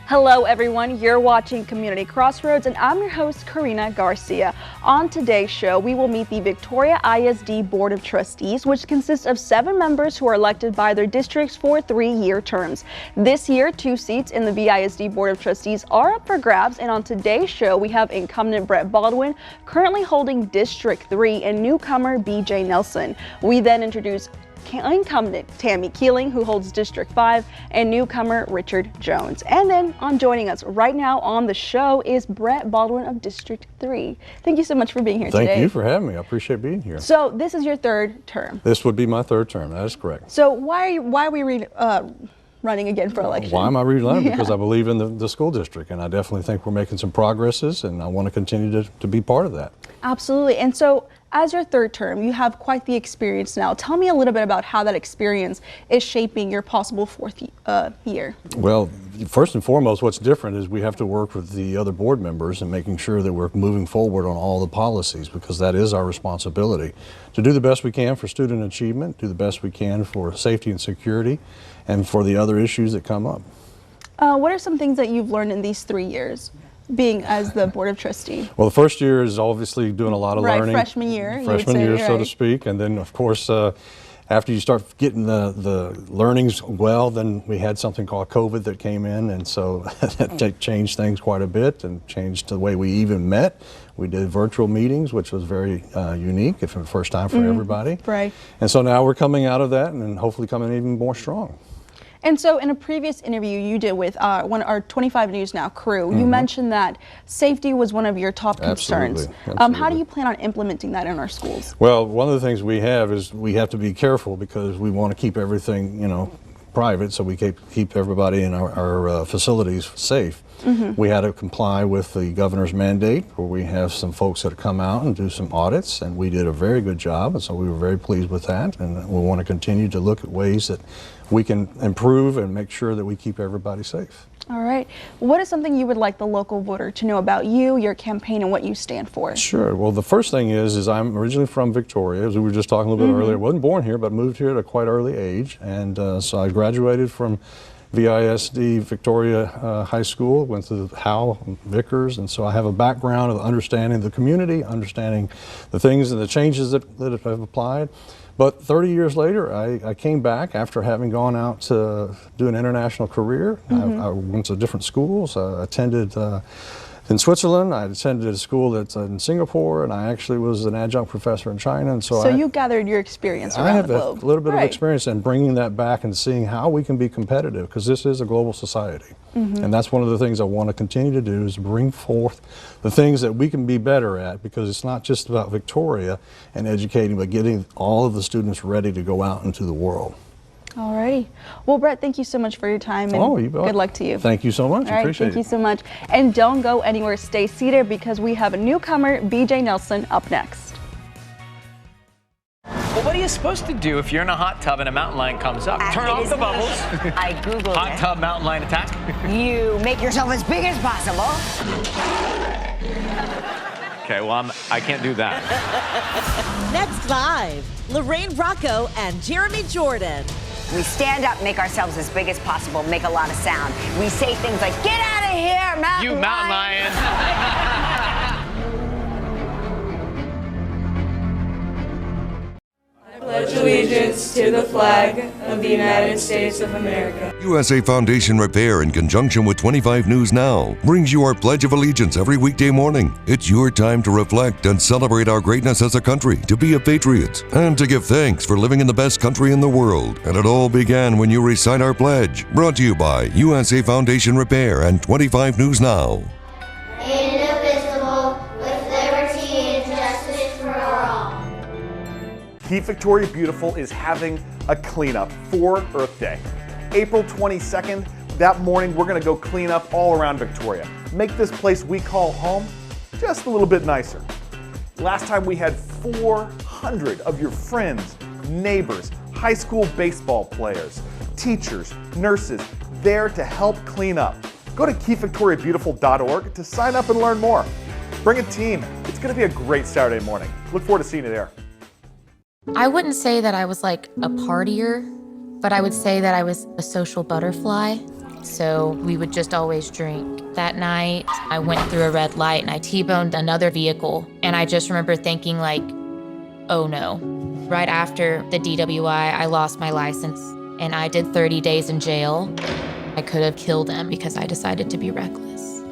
Hello everyone, you're watching Community Crossroads and I'm your host Karina Garcia. On today's show, we will meet the Victoria ISD Board of Trustees, which consists of 7 members who are elected by their districts for 3-year terms. This year, 2 seats in the VISD Board of Trustees are up for grabs, and on today's show, we have incumbent Bret Baldwin currently holding District 3 and newcomer BJ Nelson. We then introduce incumbent Tami Keeling, who holds District 5, and newcomer Richard Jones. And then joining us right now on the show is Bret Baldwin of District 3. Thank you so much for being here today. Thank you for having me. I appreciate being here. So this is your 3rd term. This would be my 3rd term. That is correct. So why are we running again for election? Why am I running? Because I believe in the school district, and I definitely think we're making some progresses, and I want to continue to be part of that. Absolutely. And so as your 3rd term, you have quite the experience now. Tell me a little bit about how that experience is shaping your possible 4th year. Well, first and foremost, what's different is we have to work with the other board members and making sure that we're moving forward on all the policies, because that is our responsibility to do the best we can for student achievement, do the best we can for safety and security, and for the other issues that come up. What are some things that you've learned in these 3 years, being as the Board of Trustees? Well, the first year is obviously doing a lot of learning. Freshman year. Freshman year, so to speak. And then, of course, after you start getting the learnings well, then we had something called COVID that came in, and so that changed things quite a bit and changed the way we even met. We did virtual meetings, which was very unique for the first time for everybody. Right. And so now we're coming out of that and hopefully coming even more strong. And so in a previous interview you did with one of our 25 News Now crew, you mentioned that safety was one of your top concerns. Absolutely. How do you plan on implementing that in our schools? Well, one of the things we have is we have to be careful because we want to keep everything, private, so we keep everybody in our facilities safe. We had to comply with the governor's mandate, where we have some folks that come out and do some audits, and we did a very good job, and so we were very pleased with that, and we want to continue to look at ways that we can improve and make sure that we keep everybody safe. All right. What is something you would like the local voter to know about you, your campaign, and what you stand for? Sure. Well, the first thing is I'm originally from Victoria, as we were just talking a little bit earlier. I wasn't born here, but moved here at a quite early age, and so I graduated from VISD Victoria High School, went to Howe, Vickers, and so I have a background of understanding the community, understanding the things and the changes that have applied. But 30 years later, I came back after having gone out to do an international career. I went to different schools. I attended in Switzerland. I attended a school that's in Singapore, and I actually was an adjunct professor in China. And so you gathered your experience around the globe. I have a little bit of experience in bringing that back and seeing how we can be competitive, because this is a global society. And that's one of the things I want to continue to do, is bring forth the things that we can be better at, because it's not just about Victoria and educating, but getting all of the students ready to go out into the world. Alrighty. Well, Bret, thank you so much for your time, and good luck to you. Thank you so much. All right, appreciate thank you so much. And don't go anywhere. Stay seated, because we have a newcomer, BJ Nelson, up next. Well, what are you supposed to do if you're in a hot tub and a mountain lion comes up? Turn off the bubbles. I Googled it. Hot tub mountain lion attack. You make yourself as big as possible. Okay, well, I can't do that. Next live, Lorraine Rocco and Jeremy Jordan. We stand up, make ourselves as big as possible, make a lot of sound. We say things like, "Get out of here, mountain You mountain lion." Pledge allegiance to the flag of the United States of America. USA Foundation Repair, in conjunction with 25 News Now, brings you our Pledge of Allegiance every weekday morning. It's your time to reflect and celebrate our greatness as a country, to be a patriot, and to give thanks for living in the best country in the world. And it all began when you recite our pledge. Brought to you by USA Foundation Repair and 25 News Now. Keep Victoria Beautiful is having a cleanup for Earth Day. April 22nd, that morning, we're gonna go clean up all around Victoria. Make this place we call home just a little bit nicer. Last time we had 400 of your friends, neighbors, high school baseball players, teachers, nurses there to help clean up. Go to keepvictoriabeautiful.org to sign up and learn more. Bring a team. It's gonna be a great Saturday morning. Look forward to seeing you there. I wouldn't say that I was like a partier, but I would say that I was a social butterfly. so we would just always drink. That night, I went through a red light and I T-boned another vehicle. And I just remember thinking like, oh no. Right after the DWI, I lost my license and I did 30 days in jail. I could have killed him because I decided to be reckless.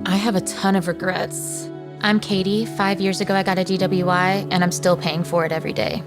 I have a ton of regrets. I'm Katie. 5 years ago, I got a DWI and I'm still paying for it every day.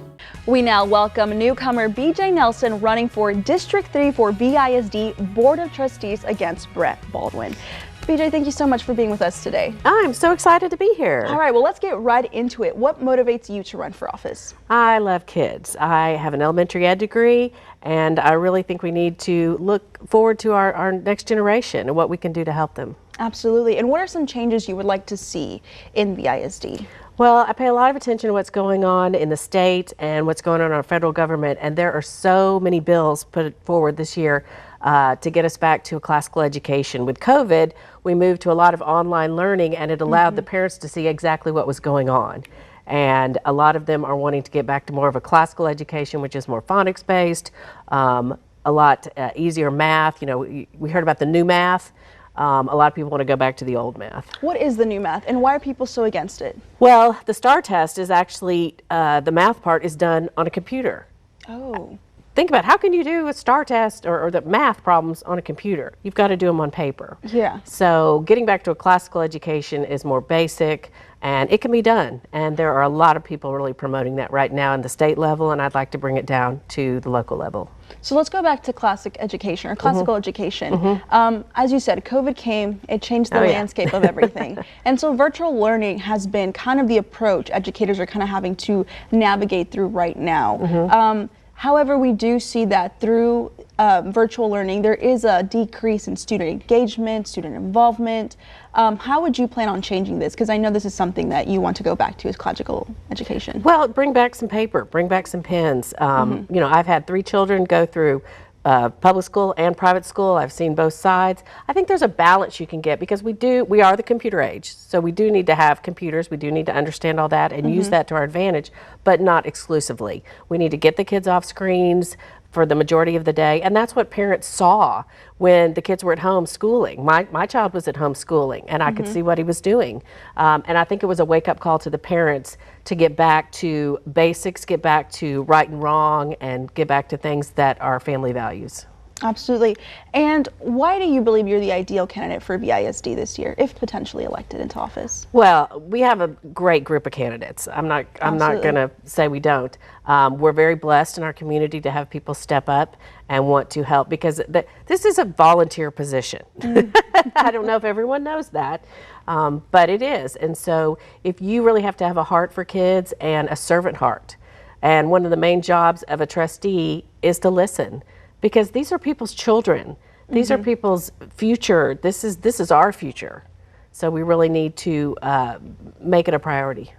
We now welcome newcomer BJ Nelson running for District 3 for VISD Board of Trustees against Bret Baldwin. BJ, thank you so much for being with us today. I'm so excited to be here. All right, well, let's get right into it. What motivates you to run for office? I love kids. I have an elementary ed degree, and I really think we need to look forward to our next generation and what we can do to help them. Absolutely. And what are some changes you would like to see in VISD? Well, I pay a lot of attention to what's going on in the state and what's going on in our federal government, and there are so many bills put forward this year to get us back to a classical education. With COVID, we moved to a lot of online learning, and it allowed the parents to see exactly what was going on. And a lot of them are wanting to get back to more of a classical education, which is more phonics based, a lot easier math. You know, we heard about the new math. A lot of people want to go back to the old math. What is the new math, and why are people so against it? Well, the STAR test is actually, the math part is done on a computer. Oh. Think about how can you do a STAR test or the math problems on a computer? You've got to do them on paper. Yeah. So getting back to a classical education is more basic, and it can be done. And there are a lot of people really promoting that right now in the state level, and I'd like to bring it down to the local level. So let's go back to classic education or classical education. As you said, COVID came, it changed the landscape of everything. And so virtual learning has been kind of the approach educators are kind of having to navigate through right now. However, we do see that through virtual learning, there is a decrease in student engagement, student involvement. How would you plan on changing this? Because I know this is something that you want to go back to as classical education. Well, bring back some paper, bring back some pens. You know, I've had 3 children go through public school and private school. I've seen both sides. I think there's a balance you can get because we are the computer age. So we do need to have computers. We do need to understand all that and use that to our advantage, but not exclusively. We need to get the kids off screens for the majority of the day. And that's what parents saw when the kids were at home schooling. My child was at home schooling, and I could see what he was doing. And I think it was a wake-up call to the parents to get back to basics, get back to right and wrong, and get back to things that are family values. Absolutely. And why do you believe you're the ideal candidate for VISD this year, if potentially elected into office? Well, we have a great group of candidates. I'm not going to say we don't. We're very blessed in our community to have people step up and want to help because this is a volunteer position. I don't know if everyone knows that, but it is. And so if you really have to have a heart for kids and a servant heart, and one of the main jobs of a trustee is to listen. Because these are people's children. These are people's future. This is our future. So we really need to make it a priority.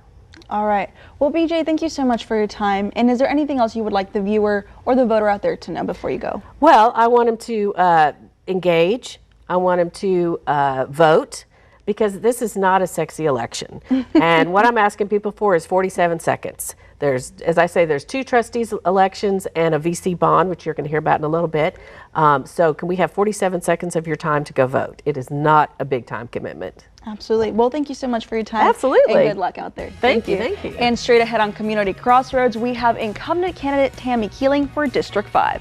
All right. Well, BJ, thank you so much for your time. And is there anything else you would like the viewer or the voter out there to know before you go? Well, I want them to engage. I want them to vote because this is not a sexy election. And what I'm asking people for is 47 seconds. There's, as I say, there's 2 trustees elections and a VC bond, which you're going to hear about in a little bit. So can we have 47 seconds of your time to go vote? It is not a big time commitment. Absolutely. Well, thank you so much for your time. Absolutely. And good luck out there. Thank you. Thank you. And straight ahead on Community Crossroads, we have incumbent candidate Tami Keeling for District 5.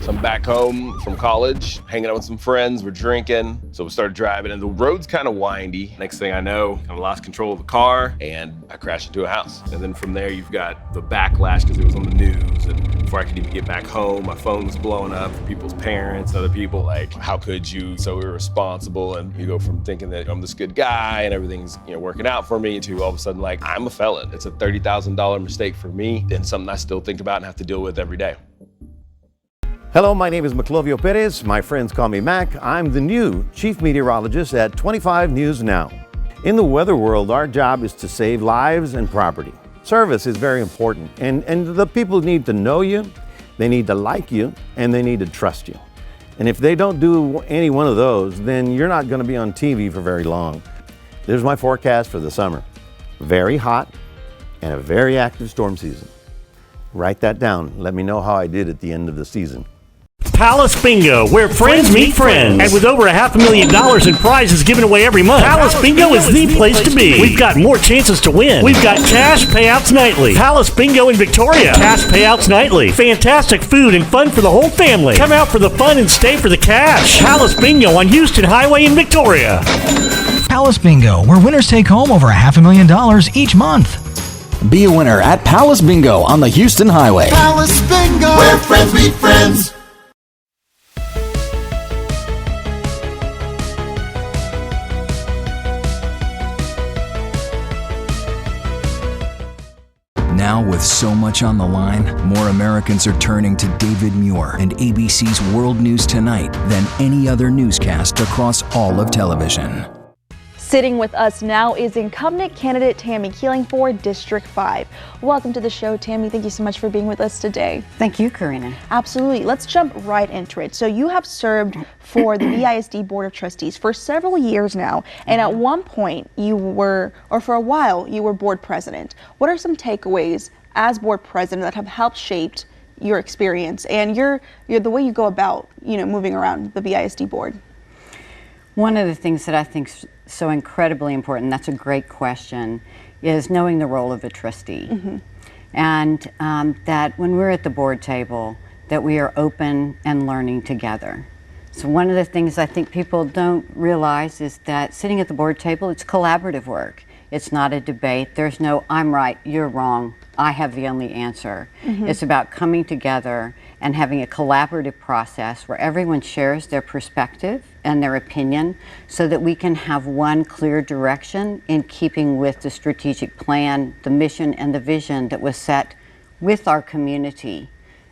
So I'm back home from college, hanging out with some friends, we're drinking. So we started driving and the road's kind of windy. Next thing I know, I lost control of the car and I crashed into a house. And then from there you've got the backlash because it was on the news. And before I could even get back home, my phone was blowing up from people's parents, other people like, how could you? So irresponsible. And you go from thinking that I'm this good guy and everything's working out for me to all of a sudden like, I'm a felon. It's a $30,000 mistake for me and something I still think about and have to deal with every day. Hello, my name is Maclovio Perez. My friends call me Mac. I'm the new chief meteorologist at 25 News Now. In the weather world, our job is to save lives and property. Service is very important, and the people need to know you, they need to like you, and they need to trust you. And if they don't do any one of those, then you're not going to be on TV for very long. There's my forecast for the summer. Very hot and a very active storm season. Write that down. Let me know how I did at the end of the season. Palace Bingo, where friends meet friends. And with over $500,000 in prizes given away every month, Palace Bingo is the place to be. We've got more chances to win. We've got cash payouts nightly. Palace Bingo in Victoria. Cash payouts nightly. Fantastic food and fun for the whole family. Come out for the fun and stay for the cash. Palace Bingo on Houston Highway in Victoria. Palace Bingo, where winners take home over $500,000 each month. Be a winner at Palace Bingo on the Houston Highway. Palace Bingo, where friends meet friends. Now, with so much on the line, more Americans are turning to David Muir and ABC's World News Tonight than any other newscast across all of television. Sitting with us now is incumbent candidate Tami Keeling for District 5. Welcome to the show, Tami. Thank you so much for being with us today. Thank you, Karina. Absolutely. Let's jump right into it. So you have served for the VISD Board of Trustees for several years now, and at one point you were, or for a while, you were board president. What are some takeaways as board president that have helped shape your experience and your the way you go about, moving around the VISD board? One of the things that I think is so incredibly important, that's a great question, is knowing the role of a trustee. Mm-hmm. And that when we're at the board table, that we are open and learning together. So one of the things I think people don't realize is that sitting at the board table, it's collaborative work. It's not a debate. There's no, I'm right, you're wrong, I have the only answer. Mm-hmm. It's about coming together and having a collaborative process where everyone shares their perspective and their opinion so that we can have one clear direction in keeping with the strategic plan, the mission, and the vision that was set with our community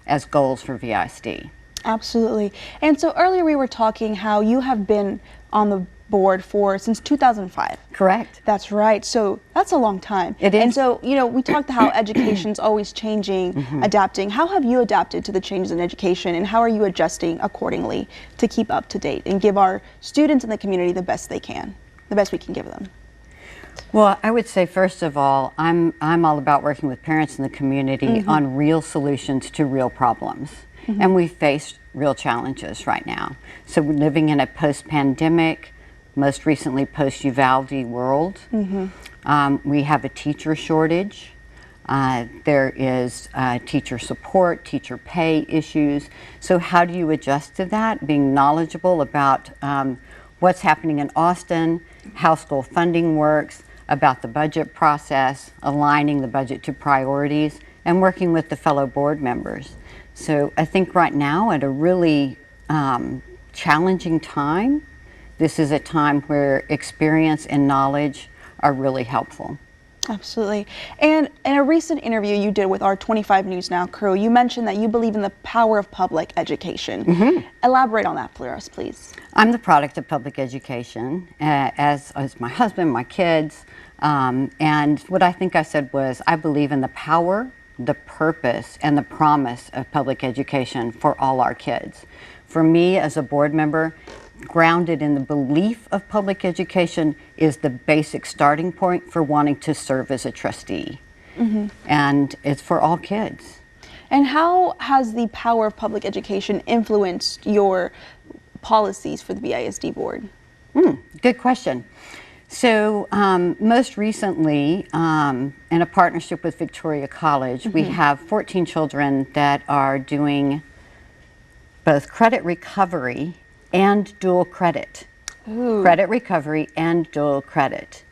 as goals for VISD. Absolutely. And so earlier we were talking how you have been on the board since 2005. Correct. That's right. So that's a long time. It is. And so, we talked how education's always changing, Mm-hmm. adapting. How have you adapted to the changes in education, and how are you adjusting accordingly to keep up to date and give our students in the community the best we can give them? Well, I would say, first of all, I'm all about working with parents in the community Mm-hmm. on real solutions to real problems. Mm-hmm. And we face real challenges right now. So we're living in a post-pandemic, most recently post-Uvalde world. Mm-hmm. We have a teacher shortage. There is teacher support, teacher pay issues. So how do you adjust to that? Being knowledgeable about what's happening in Austin, how school funding works, about the budget process, aligning the budget to priorities, and working with the fellow board members. So I think right now, at a really challenging time, this is a time where experience and knowledge are really helpful. Absolutely. And in a recent interview you did with our 25 News Now crew, you mentioned that you believe in the power of public education. Mm-hmm. Elaborate on that for us, please. I'm the product of public education, as my husband, my kids, and what I think I said was, I believe in the power, the purpose, and the promise of public education for all our kids. For me, as a board member, grounded in the belief of public education is the basic starting point for wanting to serve as a trustee. Mm-hmm. And it's for all kids. And how has the power of public education influenced your policies for the VISD board? Good question. So most recently, in a partnership with Victoria College, we have 14 children that are doing both credit recovery and dual credit. Ooh. Credit recovery and dual credit.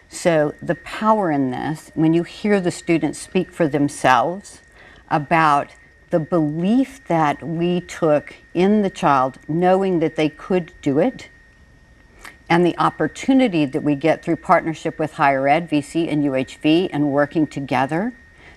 So the power in this, when you hear the students speak for themselves about the belief that we took in the child, knowing that they could do it, and the opportunity that we get through partnership with higher ed, VC and UHV, and working together,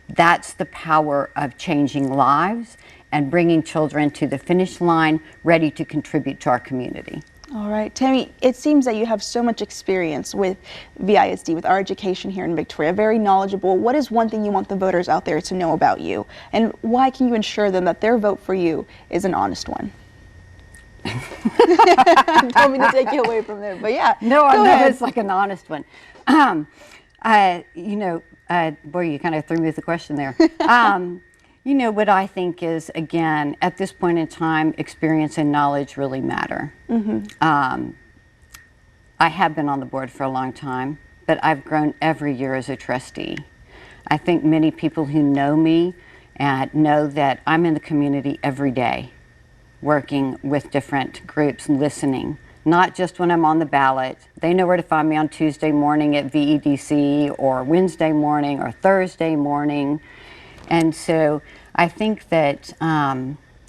that's the power of changing lives and bringing children to the finish line, ready to contribute to our community. All right, Tami, it seems that you have so much experience with VISD, with our education here in Victoria, very knowledgeable. What is one thing you want the voters out there to know about you? And why can you ensure them that their vote for you is an honest one? Don't mean to take you away from there, but yeah. No, I go know ahead. it's like an honest one. Boy, you kind of threw me with the question there. You know, what I think is, again, at this point in time, experience and knowledge really matter. I have been on the board for a long time, but I've grown every year as a trustee. I think many people who know me know that I'm in the community every day, working with different groups, listening, not just when I'm on the ballot. They know where to find me on Tuesday morning at VEDC, or Wednesday morning, or Thursday morning. And so I think that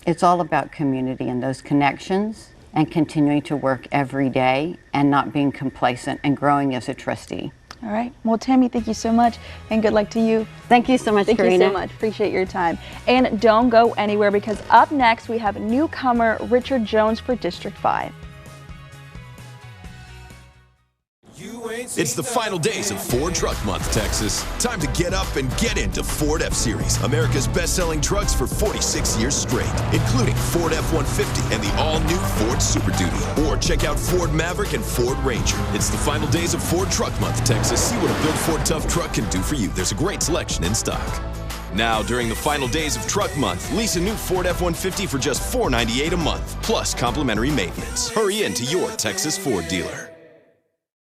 it's all about community and those connections, and continuing to work every day and not being complacent and growing as a trustee. All right. Well, Tami, thank you so much, and good luck to you. Thank you so much, Thank Karina. you so much. Appreciate your time. And don't go anywhere, because up next we have newcomer Richard Jones for District 5. It's the final days of Ford Truck Month, Texas. Time to get up and get into Ford F-Series, America's best-selling trucks for 46 years straight, including Ford F-150 and the all-new Ford Super Duty. Or check out Ford Maverick and Ford Ranger. It's the final days of Ford Truck Month, Texas. See what a built Ford Tough truck can do for you. There's a great selection in stock. Now, during the final days of Truck Month, lease a new Ford F-150 for just $498 a month, plus complimentary maintenance. Hurry into your Texas Ford dealer.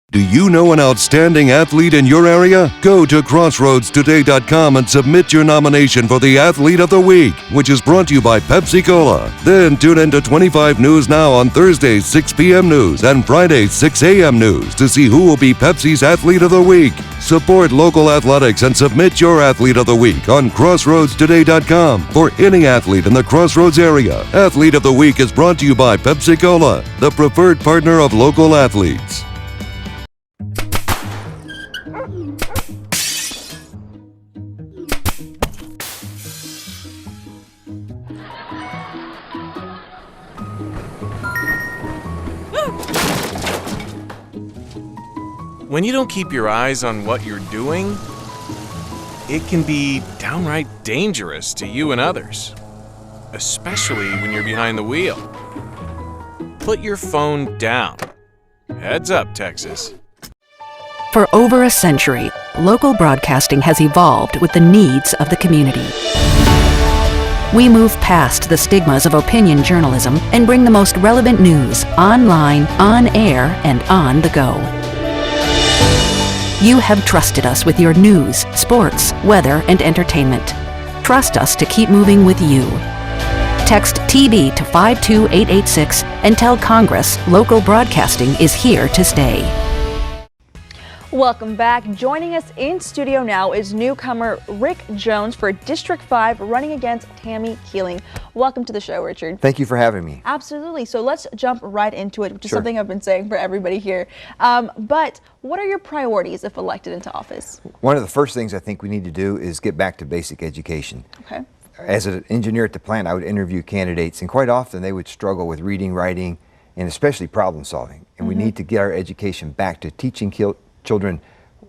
Do you know an outstanding athlete in your area? Go to crossroadstoday.com and submit your nomination for the Athlete of the Week, which is brought to you by Pepsi Cola. Then tune in to 25 News Now on Thursdays 6 p.m. news and Fridays 6 a.m. news to see who will be Pepsi's Athlete of the Week. Support local athletics and submit your Athlete of the Week on crossroadstoday.com for any athlete in the Crossroads area. Athlete of the Week is brought to you by Pepsi Cola, the preferred partner of local athletes. When you don't keep your eyes on what you're doing, it can be downright dangerous to you and others, especially when you're behind the wheel. Put your phone down. Heads up, Texas. For over a century, local broadcasting has evolved with the needs of the community. We move past the stigmas of opinion journalism and bring the most relevant news online, on air, and on the go. You have trusted us with your news, sports, weather, and entertainment. Trust us to keep moving with you. Text TB to 52886 and tell Congress local broadcasting is here to stay. Welcome back. Joining us in studio now is newcomer Rick Jones for District 5, running against Tami Keeling. Welcome to the show, Richard. Thank you for having me. Absolutely. So let's jump right into it, which is Sure. something I've been saying for everybody here. But what are your priorities if elected into office? One of the first things I think we need to do is get back to basic education. Okay. As an engineer at the plant, I would interview candidates, and quite often they would struggle with reading, writing, and especially problem solving. And we need to get our education back to teaching children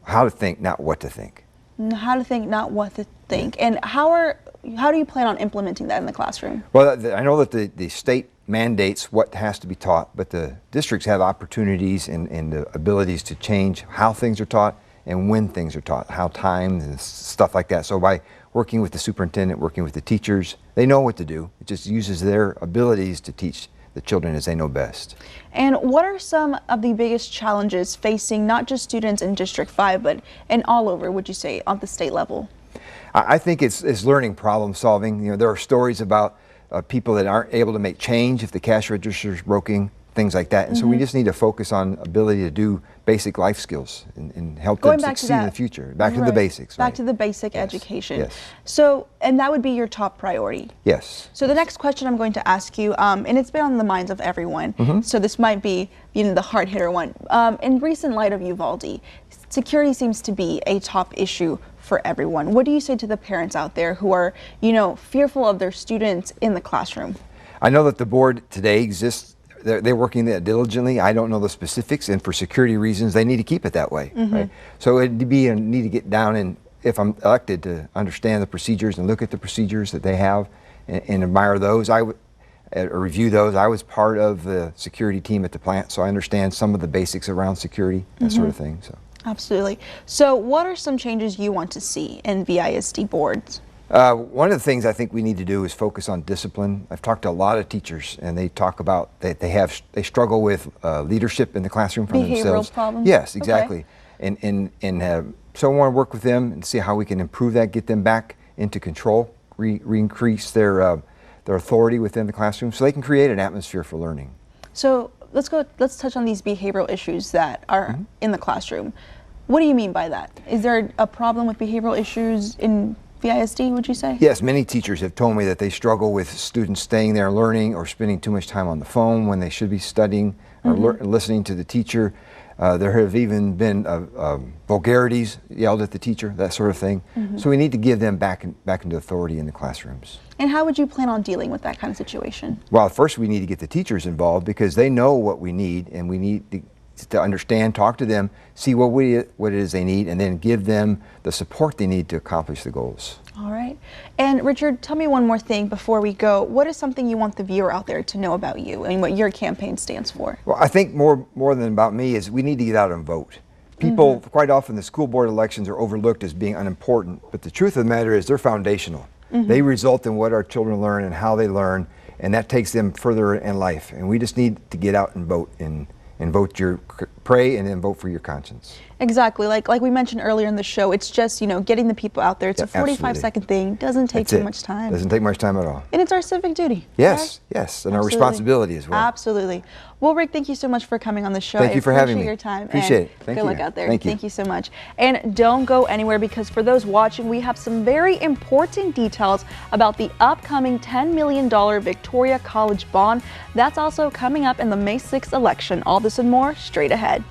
how to think, not what to think. How to think, not what to think. And how do you plan on implementing that in the classroom? Well, I know that the state mandates what has to be taught, but the districts have opportunities and the abilities to change how things are taught and when things are taught, how times and stuff like that. So by working with the superintendent, working with the teachers, they know what to do. It just uses their abilities to teach the children as they know best. And what are some of the biggest challenges facing not just students in District 5, but in all over, would you say, on the state level? I think it's learning problem solving. You know, there are stories about people that aren't able to make change if the cash register is broken, things like that. And so we just need to focus on ability to do basic life skills and help them succeed in the future. Back to the basics. Back to the basic education. Yes. So, and that would be your top priority. Yes. So the next question I'm going to ask you, and it's been on the minds of everyone, so this might be, the hard hitter one. In recent light of Uvalde, security seems to be a top issue for everyone. What do you say to the parents out there who are, fearful of their students in the classroom? I know that the board today exists. They're working that diligently. I don't know the specifics, and for security reasons, they need to keep it that way. Right? So it'd be a need to get down and, if I'm elected, to understand the procedures and look at the procedures that they have and admire those. I would review those. I was part of the security team at the plant, so I understand some of the basics around security, that sort of thing. So. Absolutely. So what are some changes you want to see in VISD boards? One of the things I think we need to do is focus on discipline. I've talked to a lot of teachers, and they talk about that they struggle with leadership in the classroom for themselves. Behavioral problems? Yes, exactly. Okay. So I want to work with them and see how we can improve that, get them back into control, increase their authority within the classroom, so they can create an atmosphere for learning. So let's touch on these behavioral issues that are in the classroom. What do you mean by that? Is there a problem with behavioral issues in VISD, would you say? Yes, many teachers have told me that they struggle with students staying there learning or spending too much time on the phone when they should be studying or listening to the teacher. There have even been vulgarities yelled at the teacher, that sort of thing. So we need to give them back into authority in the classrooms. And how would you plan on dealing with that kind of situation? Well, first we need to get the teachers involved because they know what we need, and we need to understand, talk to them, see what it is they need, and then give them the support they need to accomplish the goals. All right. And Richard, tell me one more thing before we go. What is something you want the viewer out there to know about you and what your campaign stands for? Well, I think more than about me is we need to get out and vote. People, quite often the school board elections are overlooked as being unimportant, but the truth of the matter is they're foundational. They result in what our children learn and how they learn, and that takes them further in life. And we just need to get out and vote and pray and then vote for your conscience. Exactly. Like we mentioned earlier in the show, it's just, getting the people out there. It's a 45-second thing. Doesn't take too much time. Doesn't take much time at all. And it's our civic duty. Yes, yes, and our responsibility as well. Absolutely. Well, Rick, thank you so much for coming on the show. Thank you for having me. I appreciate your time. Appreciate it. Thank you. Good luck out there. Thank you. Thank you so much. And don't go anywhere, because for those watching, we have some very important details about the upcoming $10 million Victoria College bond. That's also coming up in the May 6th election. All this and more straight ahead.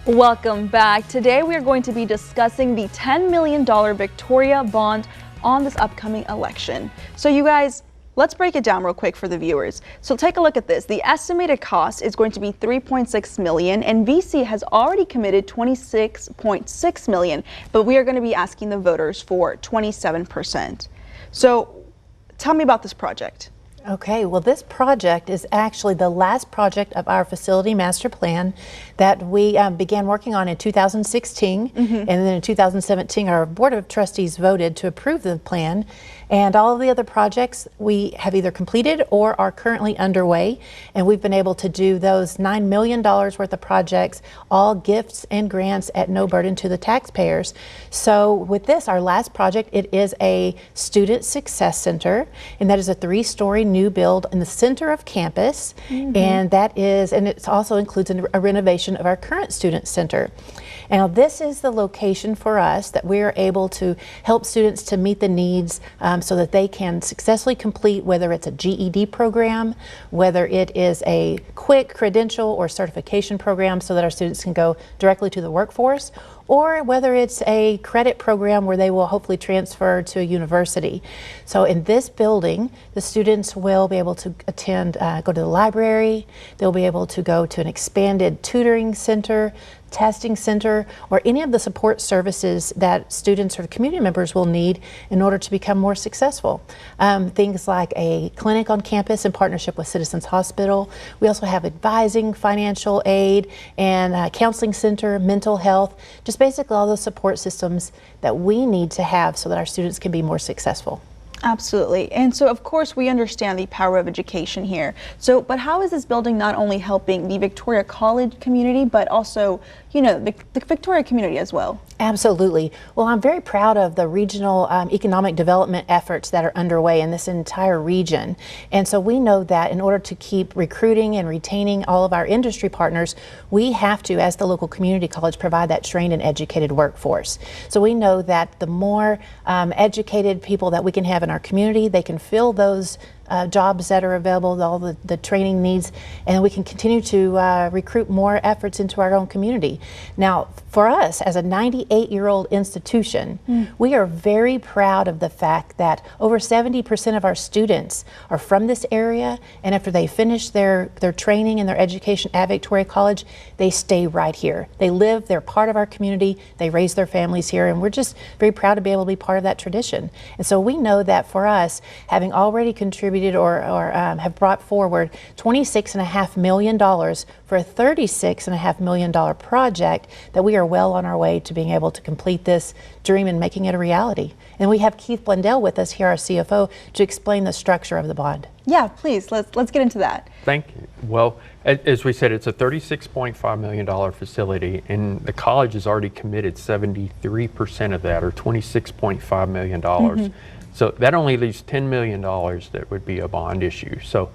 Welcome back. Today we are going to be discussing the $10 million Victoria bond on this upcoming election. So you guys, let's break it down real quick for the viewers. So take a look at this. The estimated cost is going to be $3.6 million, and VC has already committed $26.6 million, but we are going to be asking the voters for 27%. So tell me about this project. Okay, well, this project is actually the last project of our facility master plan that we began working on in 2016, and then in 2017 our Board of Trustees voted to approve the plan, and all of the other projects we have either completed or are currently underway, and we've been able to do those $9 million worth of projects, all gifts and grants at no burden to the taxpayers. So with this, our last project, it is a Student Success Center, and that is a 3-story new build in the center of campus, and that is, and it also includes a renovation of our current student center. Now this is the location for us that we are able to help students to meet the needs so that they can successfully complete, whether it's a GED program, whether it is a quick credential or certification program so that our students can go directly to the workforce, or whether it's a credit program where they will hopefully transfer to a university. So in this building, the students will be able to attend, go to the library, they'll be able to go to an expanded tutoring center, testing center, or any of the support services that students or community members will need in order to become more successful. Things like a clinic on campus in partnership with Citizens Hospital. We also have advising, financial aid, and counseling center, mental health, just basically all those support systems that we need to have so that our students can be more successful. Absolutely. And so, of course, we understand the power of education here. So, but how is this building not only helping the Victoria College community, but also, you know, the Victoria community as well? Absolutely. Well, I'm very proud of the regional economic development efforts that are underway in this entire region. And so we know that in order to keep recruiting and retaining all of our industry partners, we have to, as the local community college, provide that trained and educated workforce. So we know that the more educated people that we can have in our community, they can fill those jobs that are available, all the training needs, and we can continue to recruit more efforts into our own community. Now, for us, as a 98-year-old institution, we are very proud of the fact that over 70% of our students are from this area, and after they finish their training and their education at Victoria College, they stay right here. They live, they're part of our community, they raise their families here, and we're just very proud to be able to be part of that tradition. And so we know that for us, having already contributed or have brought forward $26.5 million for a $36.5 million project, that we are well on our way to being able to complete this dream and making it a reality. And we have Keith Blundell with us here, our CFO, to explain the structure of the bond. Yeah, please, let's get into that. Thank you. Well, as we said, it's a $36.5 million facility, and the college has already committed 73% of that, or $26.5 million. So that only leaves $10 million that would be a bond issue. So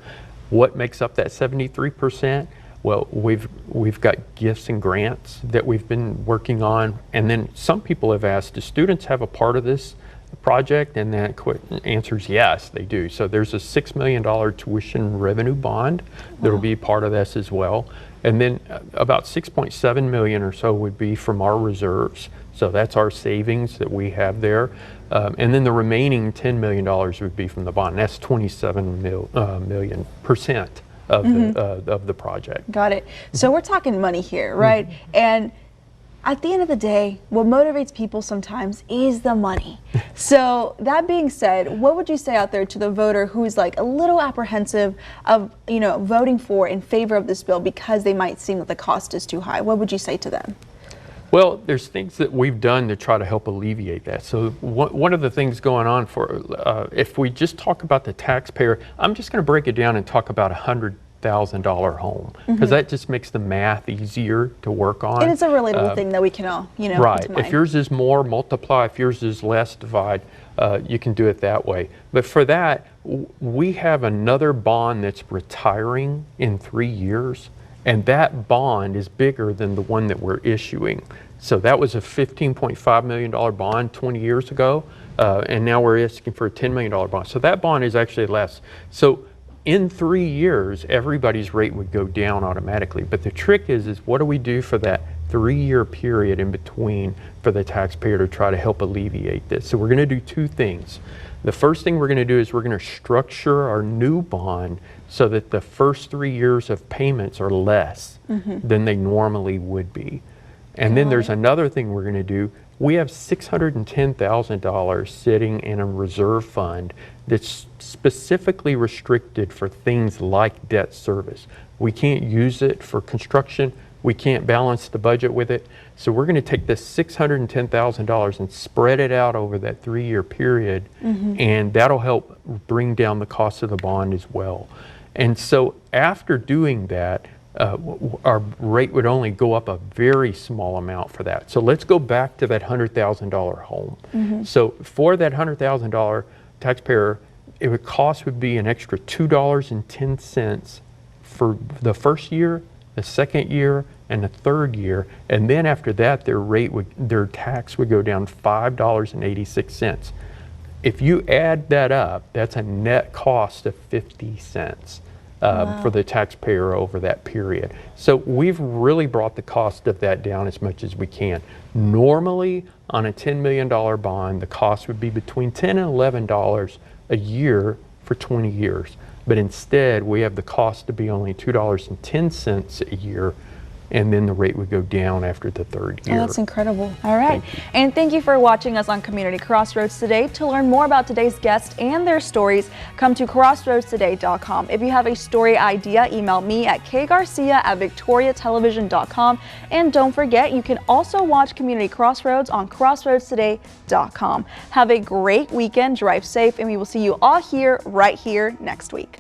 what makes up that 73%? Well, we've got gifts and grants that we've been working on, and then some people have asked, do students have a part of this project? And the answer is yes, they do. So there's a $6 million tuition revenue bond that'll be part of this as well. And then about 6.7 million or so would be from our reserves. So that's our savings that we have there. And then the remaining $10 million would be from the bond. That's 27 million percent of the project. Got it. So we're talking money here, right? And at the end of the day, what motivates people sometimes is the money. So that being said, what would you say out there to the voter who is like a little apprehensive of, you know, voting for in favor of this bill because they might seem that the cost is too high? What would you say to them? Well, there's things that we've done to try to help alleviate that. So one of the things going on for, if we just talk about the taxpayer, I'm just going to break it down and talk about $100,000 home, because that just makes the math easier to work on. And it's a really little thing that we can all, you know, right. If yours is more, multiply. If yours is less, divide. You can do it that way. But for that, we have another bond that's retiring in 3 years, and that bond is bigger than the one that we're issuing. So that was a $15.5 million bond 20 years ago, and now we're asking for a $10 million bond. So that bond is actually less. So in 3 years, everybody's rate would go down automatically. But the trick is what do we do for that 3-year period in between for the taxpayer to try to help alleviate this? So we're going to do two things. The first thing we're going to do is we're going to structure our new bond so that the first 3 years of payments are less than they normally would be. And then there's another thing we're going to do. We have $610,000 sitting in a reserve fund that's specifically restricted for things like debt service. We can't use it for construction. We can't balance the budget with it. So we're going to take this $610,000 and spread it out over that 3-year period, and that'll help bring down the cost of the bond as well. And so after doing that, our rate would only go up a very small amount for that. So let's go back to that $100,000 home. So for that $100,000 taxpayer, cost would be an extra $2.10 for the first year, the second year, and the third year. And then after that, their tax would go down $5.86. If you add that up, that's a net cost of 50 cents. For the taxpayer over that period. So we've really brought the cost of that down as much as we can. Normally, on a $10 million bond, the cost would be between $10 and $11 a year for 20 years. But instead, we have the cost to be only $2.10 a year and then the rate would go down after the third year. Oh, that's incredible. All right. And thank you for watching us on Community Crossroads today. To learn more about today's guests and their stories, come to crossroadstoday.com. If you have a story idea, email me at kgarcia@victoriatelevision.com. And don't forget, you can also watch Community Crossroads on crossroadstoday.com. Have a great weekend, drive safe, and we will see you all right here next week.